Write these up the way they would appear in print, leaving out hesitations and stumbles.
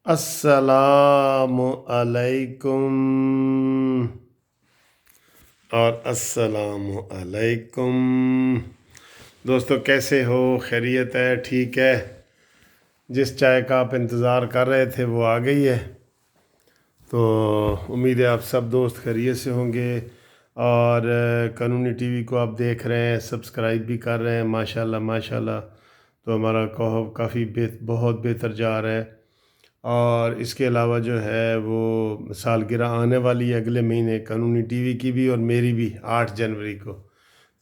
السلام علیکم اور السلام علیکم دوستو، کیسے ہو؟ خیریت ہے؟ ٹھیک ہے؟ جس چائے کا آپ انتظار کر رہے تھے وہ آ گئی ہے، تو امید ہے آپ سب دوست خیریت سے ہوں گے۔ اور قانونی ٹی وی کو آپ دیکھ رہے ہیں، سبسکرائب بھی کر رہے ہیں، ماشاءاللہ ماشاءاللہ۔ تو ہمارا کافی بہت بہتر جا رہا ہے۔ اور اس کے علاوہ جو ہے وہ سالگرہ آنے والی ہے اگلے مہینے، قانونی ٹی وی کی بھی اور میری بھی، 8 جنوری کو۔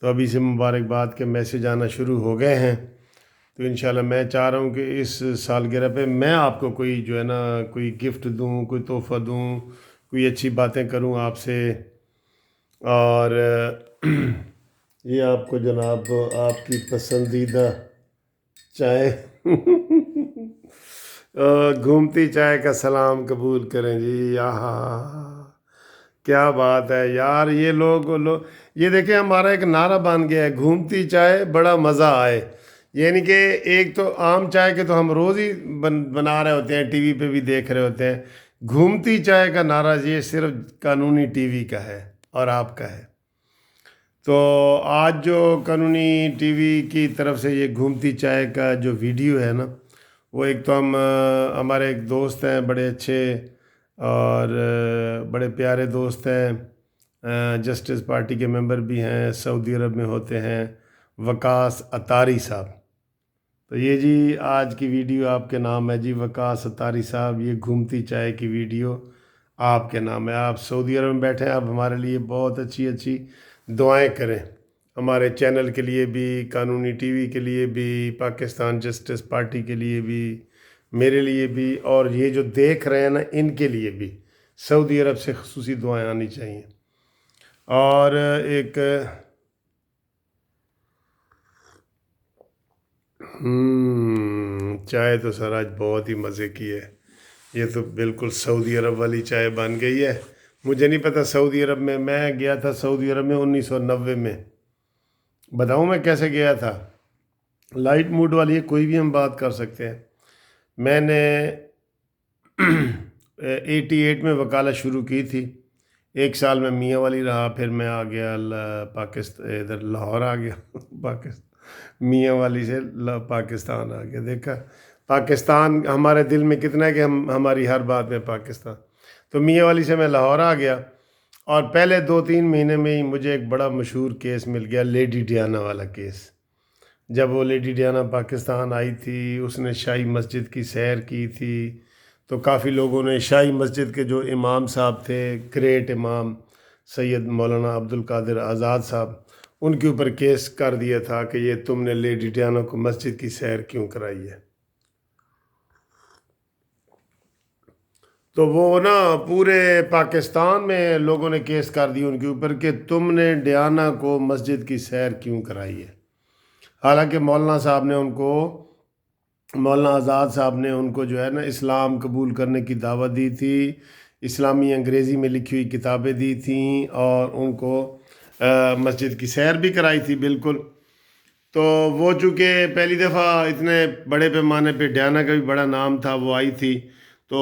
تو ابھی سے مبارکباد کے میسیج آنا شروع ہو گئے ہیں۔ تو انشاءاللہ میں چاہ رہا ہوں کہ اس سالگرہ پہ میں آپ کو کوئی جو ہے نا کوئی گفٹ دوں، کوئی تحفہ دوں، کوئی اچھی باتیں کروں آپ سے۔ اور یہ آپ کو جناب آپ کی پسندیدہ چائے گھومتی چائے کا سلام قبول کریں جی۔ کیا بات ہے یار، یہ یہ دیکھیں ہمارا ایک نعرہ بن گیا ہے، گھومتی چائے بڑا مزہ آئے۔ یعنی کہ ایک تو عام چائے کے تو ہم روز ہی بنا رہے ہوتے ہیں، ٹی وی پہ بھی دیکھ رہے ہوتے ہیں۔ گھومتی چائے کا نعرہ یہ صرف قانونی ٹی وی کا ہے اور آپ کا ہے۔ تو آج جو قانونی ٹی وی کی طرف سے یہ گھومتی چائے کا جو ویڈیو ہے نا، وہ ایک تو ہمارے ایک دوست ہیں بڑے اچھے اور بڑے پیارے دوست ہیں، جسٹس پارٹی کے ممبر بھی ہیں، سعودی عرب میں ہوتے ہیں، وقاص اطاری صاحب۔ تو یہ جی آج کی ویڈیو آپ کے نام ہے جی، وقاص اطاری صاحب، یہ گھومتی چائے کی ویڈیو آپ کے نام ہے۔ آپ سعودی عرب میں بیٹھے ہیں، آپ ہمارے لیے بہت اچھی اچھی دعائیں کریں، ہمارے چینل کے لیے بھی، قانونی ٹی وی کے لیے بھی، پاکستان جسٹس پارٹی کے لیے بھی، میرے لیے بھی، اور یہ جو دیکھ رہے ہیں نا ان کے لیے بھی سعودی عرب سے خصوصی دعائیں آنی چاہیے۔ اور ایک چائے تو سر آج بہت ہی مزے کی ہے، یہ تو بالکل سعودی عرب والی چائے بن گئی ہے۔ مجھے نہیں پتہ سعودی عرب میں گیا تھا سعودی عرب میں 1990 میں، بتاؤں میں کیسے گیا تھا؟ لائٹ موڈ والی ہے، کوئی بھی ہم بات کر سکتے ہیں۔ میں نے 88 میں وکالت شروع کی تھی، 1 سال میں میاں والی رہا، پھر میں آ گیا پاکستان، ادھر لاہور آ گیا پاکستان، میاں والی سے پاکستان آ گیا۔ دیکھا پاکستان ہمارے دل میں کتنا ہے کہ ہماری ہر بات میں پاکستان۔ تو میاں والی سے میں لاہور آ گیا، اور پہلے 2-3 مہینے میں ہی مجھے ایک بڑا مشہور کیس مل گیا، لیڈی ڈیانا والا کیس۔ جب وہ لیڈی ڈیانا پاکستان آئی تھی، اس نے شاہی مسجد کی سیر کی تھی، تو کافی لوگوں نے شاہی مسجد کے جو امام صاحب تھے، گریٹ امام سید مولانا عبدالقادر آزاد صاحب، ان کے اوپر کیس کر دیا تھا کہ یہ تم نے لیڈی ڈیانا کو مسجد کی سیر کیوں کرائی ہے۔ تو وہ نا پورے پاکستان میں لوگوں نے کیس کر دی ان کے اوپر کہ تم نے ڈیانا کو مسجد کی سیر کیوں کرائی ہے۔ حالانکہ مولانا آزاد صاحب نے ان کو جو ہے نا اسلام قبول کرنے کی دعوت دی تھی، اسلامی انگریزی میں لکھی ہوئی کتابیں دی تھیں، اور ان کو مسجد کی سیر بھی کرائی تھی بالکل۔ تو وہ چونکہ پہلی دفعہ اتنے بڑے پیمانے پہ ڈیانا کا بھی بڑا نام تھا، وہ آئی تھی، تو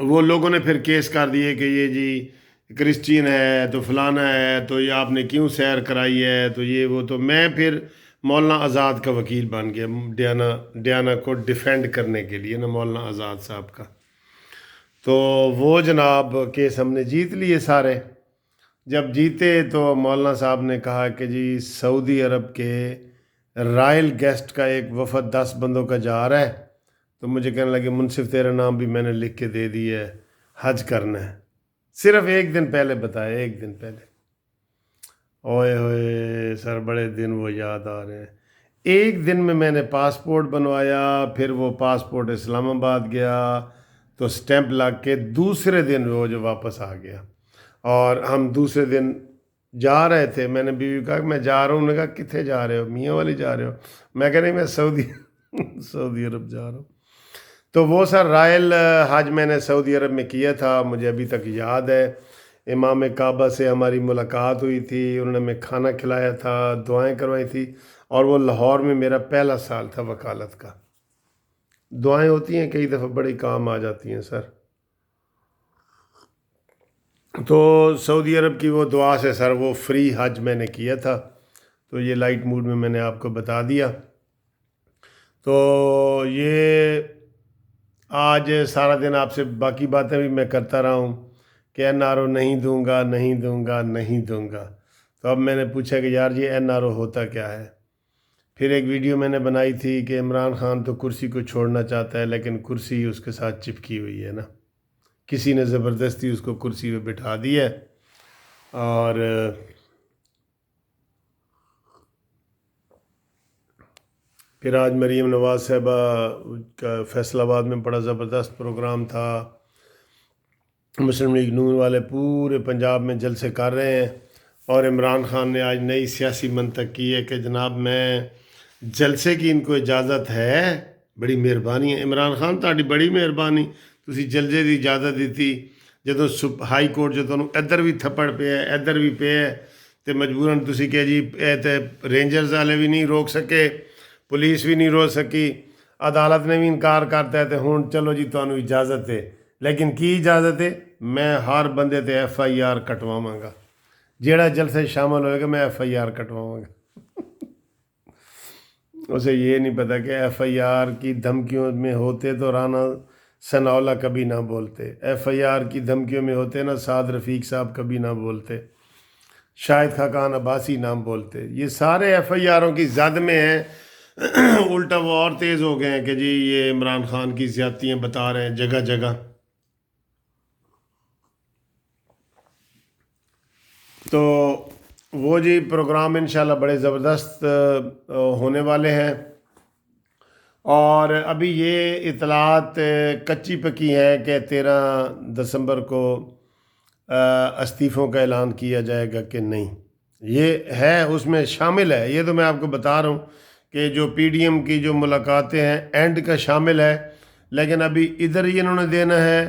وہ لوگوں نے پھر کیس کر دیے کہ یہ جی کرسچین ہے تو فلانا ہے، تو یہ آپ نے کیوں سیر کرائی ہے، تو یہ وہ۔ تو میں پھر مولانا آزاد کا وکیل بن گیا، ڈیانا کو ڈیفینڈ کرنے کے لیے نا، مولانا آزاد صاحب کا۔ تو وہ جناب کیس ہم نے جیت لیے سارے۔ جب جیتے تو مولانا صاحب نے کہا کہ جی سعودی عرب کے رائل گیسٹ کا ایک وفد 10 بندوں کا جا رہا ہے، تو مجھے کہنے لگے منصف تیرا نام بھی میں نے لکھ کے دے دی ہے، حج کرنا ہے۔ صرف 1 دن پہلے بتایا، 1 دن پہلے۔ اوئے ہوئے سر، بڑے دن وہ یاد آ رہے ہیں۔ 1 دن میں نے پاسپورٹ بنوایا، پھر وہ پاسپورٹ اسلام آباد گیا، تو سٹیمپ لگ کے دوسرے دن وہ جو واپس آ گیا۔ اور ہم دوسرے دن جا رہے تھے، میں نے بیوی کہا کہ میں جا رہا ہوں، انہوں نے کہا کتنے جا رہے ہو؟ میاں والی جا رہے ہو؟ میں کہا نہیں، میں سعودی عرب جا رہا ہوں۔ تو وہ سر رائل حج میں نے سعودی عرب میں کیا تھا، مجھے ابھی تک یاد ہے۔ امام کعبہ سے ہماری ملاقات ہوئی تھی، انہوں نے ہمیں کھانا کھلایا تھا، دعائیں کروائی تھی، اور وہ لاہور میں میرا پہلا سال تھا وکالت کا۔ دعائیں ہوتی ہیں کئی دفعہ بڑے کام آ جاتی ہیں سر. تو سعودی عرب کی وہ دعا سے سر وہ فری حج میں نے کیا تھا، تو یہ لائٹ موڈ میں نے آپ کو بتا دیا. تو یہ آج سارا دن آپ سے باقی باتیں بھی میں کرتا رہا ہوں کہ این آر او نہیں دوں گا نہیں دوں گا نہیں دوں گا. تو اب میں نے پوچھا کہ یار یہ این آر او ہوتا کیا ہے. پھر ایک ویڈیو میں نے بنائی تھی کہ عمران خان تو کرسی کو چھوڑنا چاہتا ہے لیکن کرسی اس کے ساتھ چپکی ہوئی ہے نا، کسی نے زبردستی اس کو کرسی پہ بٹھا دی ہے. اور پھر آج مریم نواز صاحبہ کا فیصل آباد میں بڑا زبردست پروگرام تھا. مسلم لیگ نون والے پورے پنجاب میں جلسے کر رہے ہیں، اور عمران خان نے آج نئی سیاسی منطق کی ہے کہ جناب میں جلسے کی ان کو اجازت ہے، بڑی مہربانی ہے عمران خان تہاڈی بڑی مہربانی، تسی جلسے دی اجازت دیتی جدوں ہائی کورٹ جو تمہیں ادھر بھی تھپڑ پیا ہے ادھر بھی پیا ہے، تو مجبوراً تسی کہ جی اے تے رینجرز والے بھی نہیں روک سکے، پولیس بھی نہیں روک سکی، عدالت نے بھی انکار کرتا ہے، تو ہوں چلو جی تمہیں اجازت ہے. لیکن کی اجازت ہے؟ میں ہر بندے تے ایف آئی آر کٹواواں گا، جیڑا جلسے شامل ہوئے گا میں ایف آئی آر کٹواواں گا. اسے یہ نہیں پتہ کہ ایف آئی آر کی دھمکیوں میں ہوتے تو رانا ثناءاللہ کبھی نہ بولتے، ایف آئی آر کی دھمکیوں میں ہوتے نا سعد رفیق صاحب کبھی نہ بولتے، شاہد خاقان عباسی نام بولتے. یہ سارے ایف آئی آروں کی زد میں ہیں. الٹا وہ اور تیز ہو گئے ہیں کہ جی یہ عمران خان کی زیادتیاں بتا رہے ہیں جگہ جگہ. تو وہ جی پروگرام انشاءاللہ بڑے زبردست ہونے والے ہیں. اور ابھی یہ اطلاعات کچی پکی ہے کہ 13 دسمبر کو استعفوں کا اعلان کیا جائے گا کہ نہیں، یہ ہے اس میں شامل ہے. یہ تو میں آپ کو بتا رہا ہوں کہ جو پی ڈی ایم کی جو ملاقاتیں ہیں اینڈ کا شامل ہے، لیکن ابھی ادھر ہی انہوں نے دینا ہے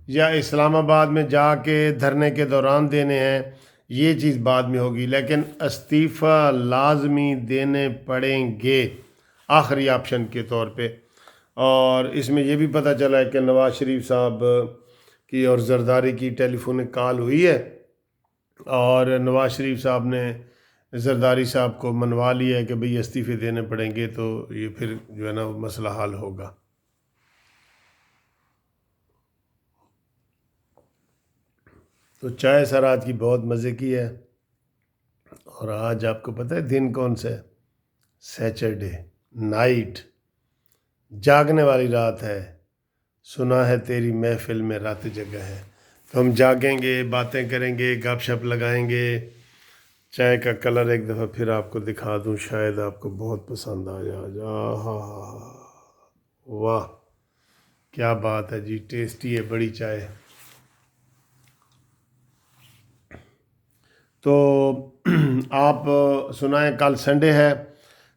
یا اسلام آباد میں جا کے دھرنے کے دوران دینے ہیں، یہ چیز بعد میں ہوگی. لیکن استعفیٰ لازمی دینے پڑیں گے آخری آپشن کے طور پہ. اور اس میں یہ بھی پتہ چلا ہے کہ نواز شریف صاحب کی اور زرداری کی ٹیلی فونک کال ہوئی ہے، اور نواز شریف صاحب نے زرداری صاحب کو منوا لیا ہے کہ بھئی استعفے دینے پڑیں گے، تو یہ پھر جو ہے نا وہ مسئلہ حل ہوگا. تو چائے سر آج کی بہت مزے کی ہے. اور آج آپ کو پتہ ہے دن کون سا ہے؟ سیچرڈے نائٹ، جاگنے والی رات ہے. سنا ہے تیری محفل میں رات جگہ ہے. تو ہم جاگیں گے، باتیں کریں گے، گپ شپ لگائیں گے. چائے کا کلر ایک دفعہ پھر آپ کو دکھا دوں، شاید آپ کو بہت پسند آ جا. واہ کیا بات ہے جی، ٹیسٹی ہے بڑی چائے. تو آپ سنائیں، کل سنڈے ہے،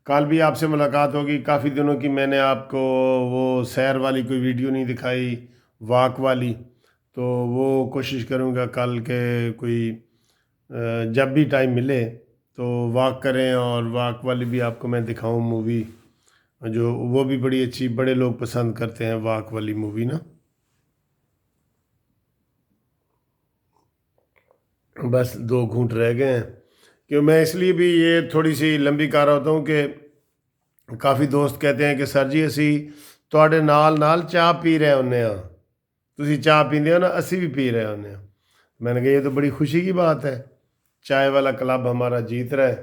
کل بھی آپ سے ملاقات ہوگی. کافی دنوں کی میں نے آپ کو وہ سیر والی کوئی ویڈیو نہیں دکھائی، واک والی، تو وہ کوشش کروں گا کل کے کوئی جب بھی ٹائم ملے تو واک کریں، اور واک والی بھی آپ کو میں دکھاؤں مووی، جو وہ بھی بڑی اچھی، بڑے لوگ پسند کرتے ہیں واک والی مووی نا. بس 2 گھونٹ رہ گئے ہیں، کہ میں اس لیے بھی یہ تھوڑی سی لمبی کر رہا ہوتا ہوں کہ کافی دوست کہتے ہیں کہ سر جی اسی تواڈے نال نال چاہ پی رہے ہونے ہاں، تسی چاہ پیندے ہو نا، اسی بھی پی رہے ہونے ہاں. میں نے کہا یہ تو بڑی خوشی کی بات ہے، چائے والا کلب ہمارا جیت رہا ہے.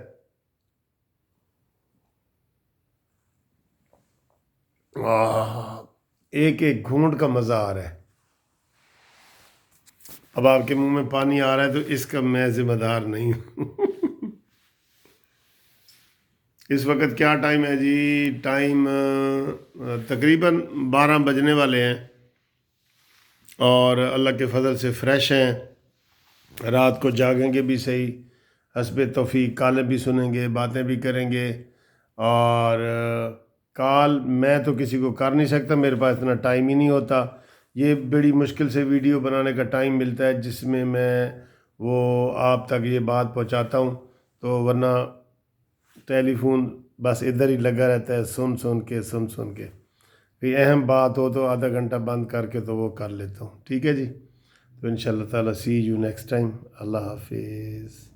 ایک ایک گھونٹ کا مزہ آ رہا ہے. اب آپ کے منہ میں پانی آ رہا ہے تو اس کا میں ذمہ دار نہیں ہوں. اس وقت کیا ٹائم ہے جی؟ ٹائم تقریباً 12 بجنے والے ہیں، اور اللہ کے فضل سے فریش ہیں. رات کو جاگیں گے بھی صحیح، حسب توفیق کالیں بھی سنیں گے، باتیں بھی کریں گے. اور کال میں تو کسی کو کر نہیں سکتا، میرے پاس اتنا ٹائم ہی نہیں ہوتا. یہ بڑی مشکل سے ویڈیو بنانے کا ٹائم ملتا ہے جس میں وہ آپ تک یہ بات پہنچاتا ہوں. تو ورنہ ٹیلی فون بس ادھر ہی لگا رہتا ہے، سن کے. کوئی اہم بات ہو تو آدھا گھنٹہ بند کر کے تو وہ کر لیتا ہوں. ٹھیک ہے جی. تو انشاءاللہ تعالیٰ سی یو نیکسٹ ٹائم. اللہ حافظ.